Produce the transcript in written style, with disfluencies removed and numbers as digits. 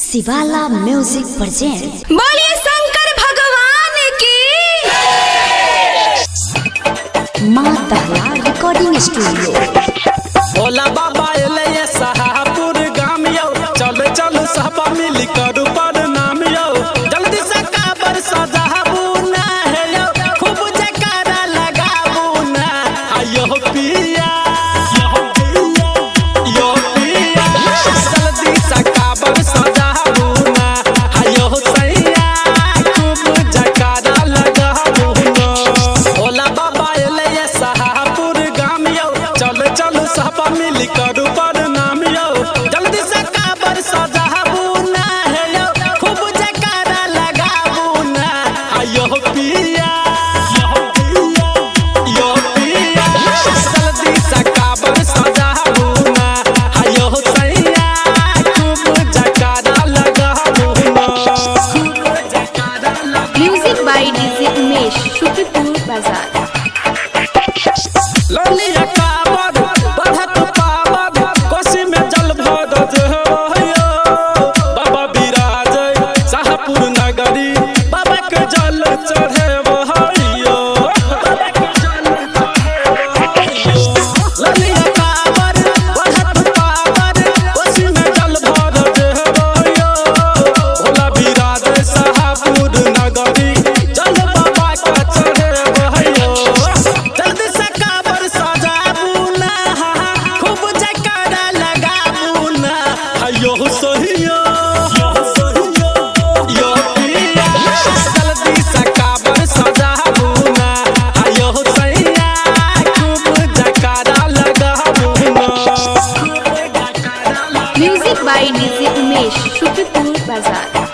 शिवाला music present. बोलिए शंकर भगवान की। माँ दहला रिकॉर्डिंग स्टूडियो। ओला बाबा एले सहापुर गाम यो, चल चल सब मिल कर प्रणाम यो। जल्दी से काबर सजाबू ना है यो, खूब जयकारा लगाबू ना। आयो पिया यो पिया, जल्दी से काबर सजाबू ना। आयो सैया, खूब जयकारा लगाबू ना। ओला बाबा एले सहापुर गाम यो, चल चल सब मिल कर प्रणाम यो। जल्दी से काबर सजाबू ना है यो, खूब जयकारा लगाबू ना। आयो पिया यो पिया, जल्दी से काबर सजाबू ना। आयो सैया, खूब जयकारा लगाबू ना। Music by DJ Umesh, Shukripur Bazar. लोलिया काबर बढ़त पावर, कोसी में जल भरत हो। बाबा विराज शाहपुर नगरी, बाबा के जल चढ़े बहैयो। लोलिया काबर बढ़त पावर, कोसी में जल भरत हो। भोला विराज शाहपुर नगरी, जल बाबा का चढ़े बहैयो। जल्दी से काबर सजाबू ना, खूब जयकारा लगाबू ना। आयो सोहियो यो पिया, जल्दी से काबर सजाबू ना। आयो सैया, खूब जयकारा लगाबू ना। Music by DJ Umesh, Shukripur बाजार।